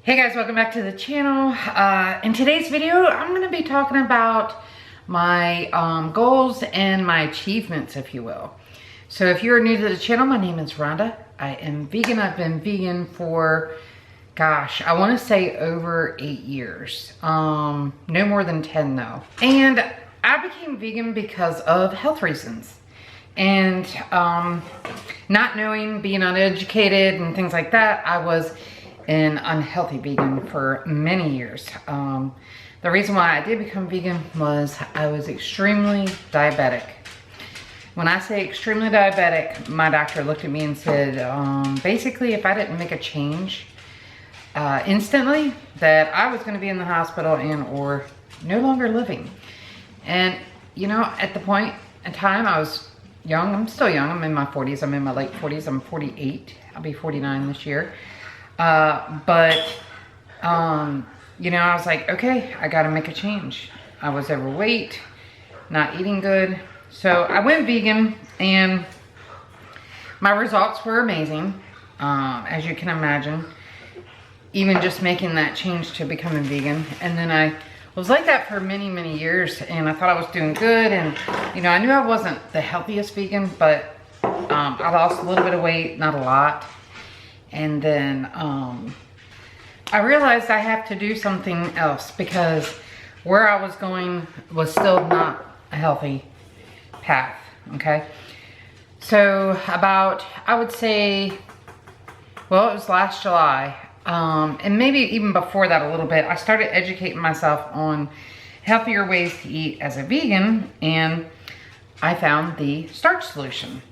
Hey guys, welcome back to the channel. In today's video, I'm going to be talking about my goals and my achievements, if you will. So if you're new to the channel, my name is Rhonda. I am vegan. I've been vegan for, gosh, I want to say over 8 years. No more than 10 though. And I became vegan because of health reasons. And not knowing, being uneducated and things like that, I was an unhealthy vegan for many years. The reason why I did become vegan was I was extremely diabetic. When I say extremely diabetic, my doctor looked at me and said, basically if I didn't make a change instantly, that I was gonna be in the hospital and or no longer living. And you know, at the point in time, I was young. I'm still young. I'm in my 40s. I'm in my late 40s. I'm 48. I'll be 49 this year. You know, I was like, okay, I gotta make a change. I was overweight, not eating good. So I went vegan and my results were amazing. As you can imagine, even just making that change to becoming vegan. And then I was like that for many, many years and I thought I was doing good. And, you know, I knew I wasn't the healthiest vegan, but, I lost a little bit of weight, not a lot. And then I realized I have to do something else because where I was going was still not a healthy path, okay? So about, I would say, well, it was last July, and maybe even before that a little bit, I started educating myself on healthier ways to eat as a vegan, and I found the starch solution.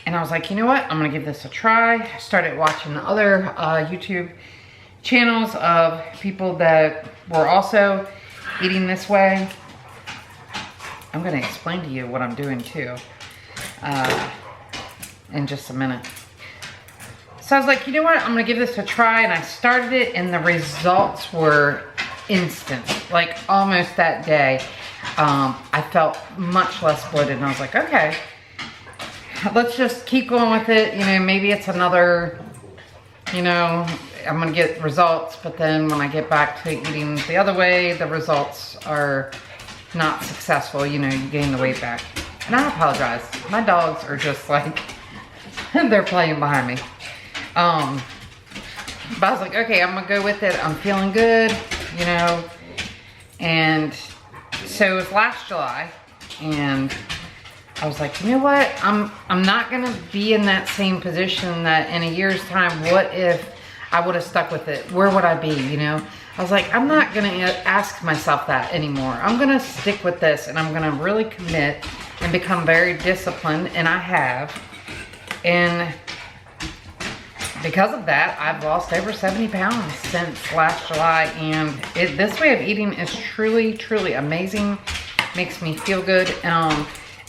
And I was like, you know what? I'm gonna give this a try. I started watching other YouTube channels of people that were also eating this way. I'm gonna explain to you what I'm doing too in just a minute. So I was like, you know what? I'm gonna give this a try, and I started it, and the results were instant. Like almost that day, I felt much less bloated, and I was like, okay, let's just keep going with it. You know, maybe it's another, you know, I'm gonna get results, but then when I get back to eating the other way, the results are not successful. You know, you gain the weight back. And I apologize. My dogs are just like, they're playing behind me. But I was like, okay, I'm gonna go with it. I'm feeling good, you know. And so it was last July, and I was like, you know what? I'm not gonna be in that same position that in a year's time, what if I would have stuck with it? Where would I be, you know? I was like, I'm not gonna ask myself that anymore. I'm gonna stick with this, and I'm gonna really commit and become very disciplined, and I have. And because of that, I've lost over 70 pounds since last July, and this way of eating is truly, truly amazing. Makes me feel good.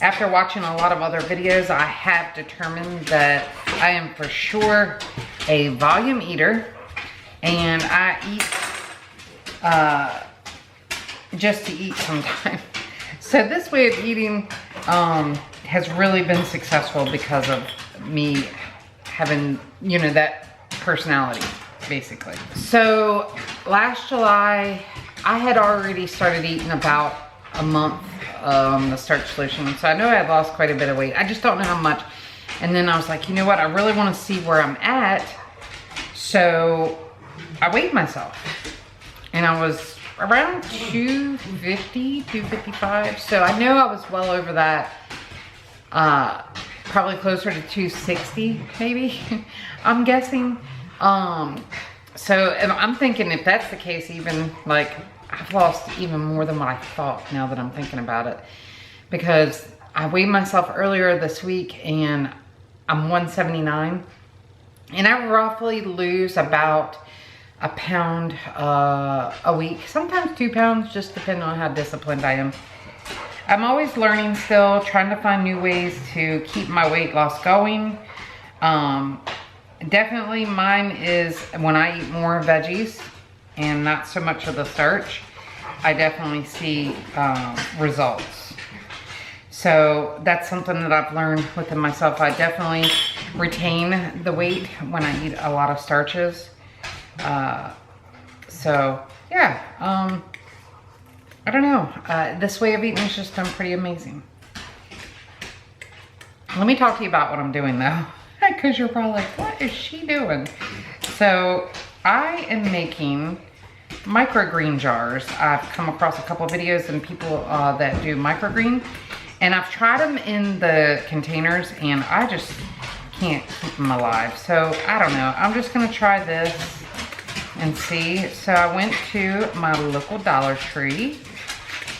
After watching a lot of other videos, I have determined that I am for sure a volume eater, and I eat just to eat sometimes. So this way of eating has really been successful because of me having, you know, that personality, basically. So last July, I had already started eating about a month the starch solution. So I know I lost quite a bit of weight. I just don't know how much. And then I was like, you know what? I really want to see where I'm at. So I weighed myself. And I was around 250, 255. So I know I was well over that. Probably closer to 260, maybe. I'm guessing. So and I'm thinking if that's the case, even like I've lost even more than what I thought now that I'm thinking about it. Because I weighed myself earlier this week and I'm 179. And I roughly lose about a pound a week. Sometimes 2 pounds, just depending on how disciplined I am. I'm always learning still, trying to find new ways to keep my weight loss going. Definitely mine is when I eat more veggies and not so much of the starch, I definitely see results. So that's something that I've learned within myself. I definitely retain the weight when I eat a lot of starches. So yeah, I don't know. This way of eating has just been pretty amazing. Let me talk to you about what I'm doing though, because you're probably like, what is she doing? So I am making microgreen jars. I've come across a couple of videos and people that do microgreen, and I've tried them in the containers and I just can't keep them alive. So I don't know, I'm just gonna try this and see. So I went to my local Dollar Tree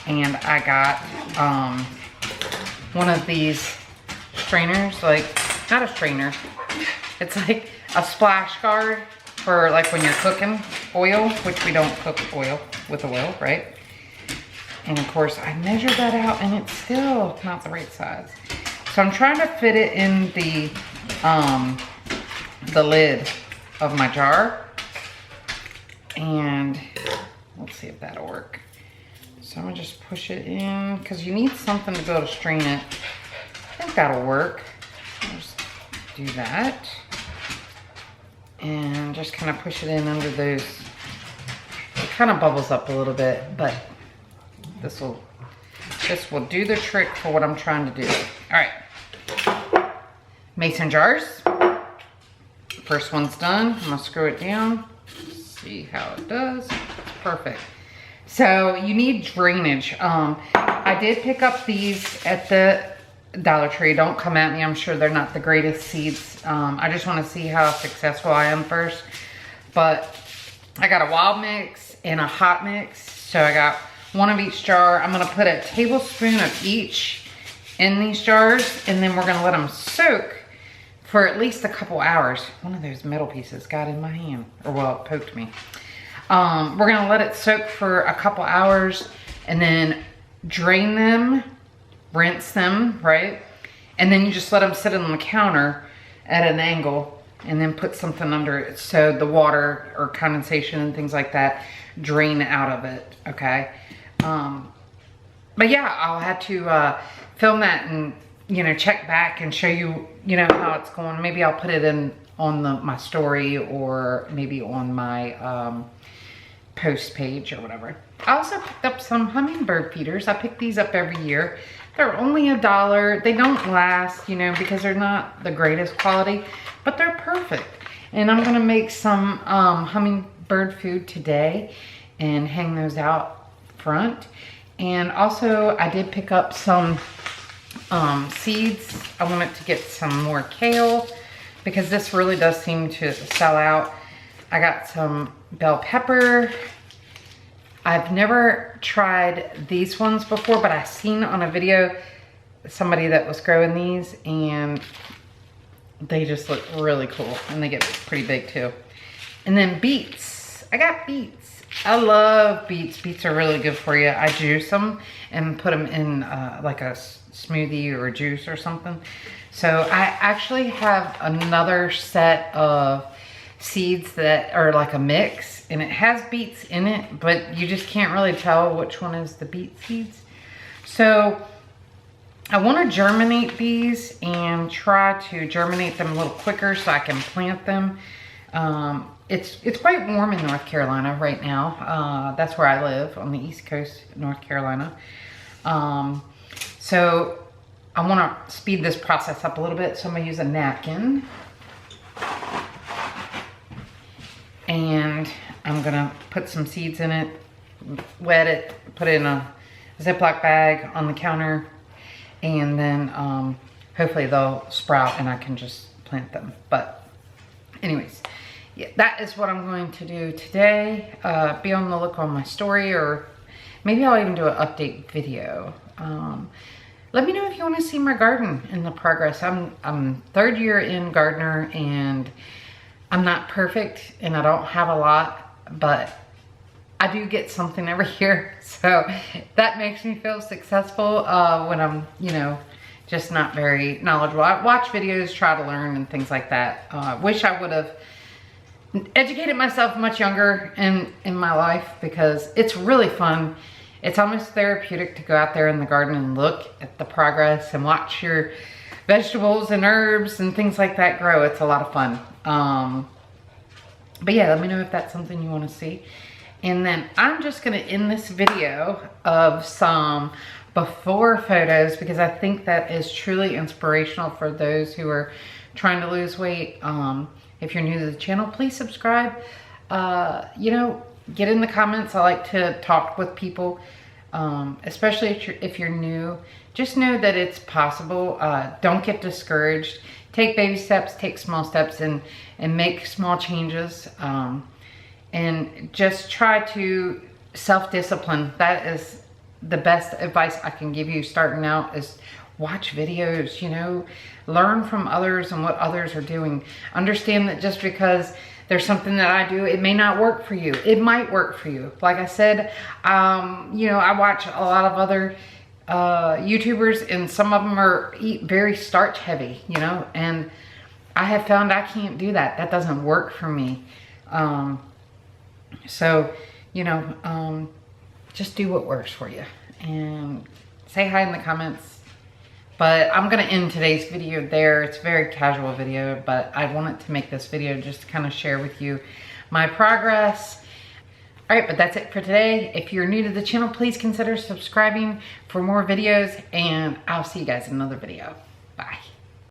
and I got one of these strainers, like, not a strainer, it's like a splash guard for like when you're cooking oil, which we don't cook oil with oil, right? And of course I measured that out and it's still not the right size. So I'm trying to fit it in the lid of my jar, and let's see if that'll work. So I'm gonna just push it in because you need something to be able to strain it. I think that'll work. I'll just do that and just kind of push it in under those. It kind of bubbles up a little bit, but this will do the trick for what I'm trying to do. All right, mason jars. First one's done. I'm gonna screw it down. See how it does. It's perfect. So you need drainage. I did pick up these at the Dollar Tree. Don't come at me. I'm sure they're not the greatest seeds. I just want to see how successful I am first. But I got a wild mix and a hot mix. So I got one of each jar. I'm going to put a tablespoon of each in these jars, and then we're going to let them soak for at least a couple hours. One of those metal pieces got in my hand, or well, it poked me. We're gonna let it soak for a couple hours and then drain them, rinse them, right? And then you just let them sit on the counter at an angle and then put something under it so the water or condensation and things like that drain out of it, okay? But yeah, I'll have to film that and, you know, check back and show you, you know, how it's going. Maybe I'll put it in on my story, or maybe on my post page or whatever. I also picked up some hummingbird feeders. I pick these up every year. They're only $1. They don't last, you know, because they're not the greatest quality, but they're perfect. And I'm gonna make some hummingbird food today and hang those out front. And also I did pick up some seeds. I wanted to get some more kale because this really does seem to sell out. I got some bell pepper. I've never tried these ones before, but I seen on a video somebody that was growing these and they just look really cool and they get pretty big too. And then beets. I got beets. I love beets. Beets are really good for you. I juice them and put them in like a smoothie or a juice or something. So I actually have another set of seeds that are like a mix, and it has beets in it, but you just can't really tell which one is the beet seeds. So I want to germinate these and try to germinate them a little quicker so I can plant them. It's quite warm in North Carolina right now. That's where I live, on the East Coast, North Carolina. So I want to speed this process up a little bit, so I'm going to use a napkin. And I'm going to put some seeds in it, wet it, put it in a Ziploc bag on the counter, and then hopefully they'll sprout and I can just plant them. But anyways, yeah, that is what I'm going to do today. Be on the look on my story, or maybe I'll even do an update video. Let me know if you want to see my garden and the progress. I'm third year in gardener, and I'm not perfect and I don't have a lot, but I do get something every year. So that makes me feel successful when I'm, you know, just not very knowledgeable. I watch videos, try to learn and things like that. Wish I would have educated myself much younger in my life, because it's really fun. It's almost therapeutic to go out there in the garden and look at the progress and watch your vegetables and herbs and things like that grow. It's a lot of fun. But yeah, let me know if that's something you want to see. And then I'm just gonna end this video of some before photos because I think that is truly inspirational for those who are trying to lose weight. If you're new to the channel, please subscribe. You know, get in the comments. I like to talk with people, especially if you're new. Just know that it's possible. Don't get discouraged. Take baby steps, take small steps, and make small changes. And just try to self-discipline. That is the best advice I can give you starting out, is watch videos, you know, learn from others and what others are doing. Understand that just because there's something that I do, it may not work for you. It might work for you. Like I said, you know, I watch a lot of other YouTubers, and some of them eat very starch heavy, you know, and I have found I can't do that. That doesn't work for me. So, you know, just do what works for you and say hi in the comments. But I'm gonna end today's video there. It's a very casual video, but I wanted to make this video just to kind of share with you my progress. All right, but that's it for today. If you're new to the channel, please consider subscribing for more videos, and I'll see you guys in another video. Bye.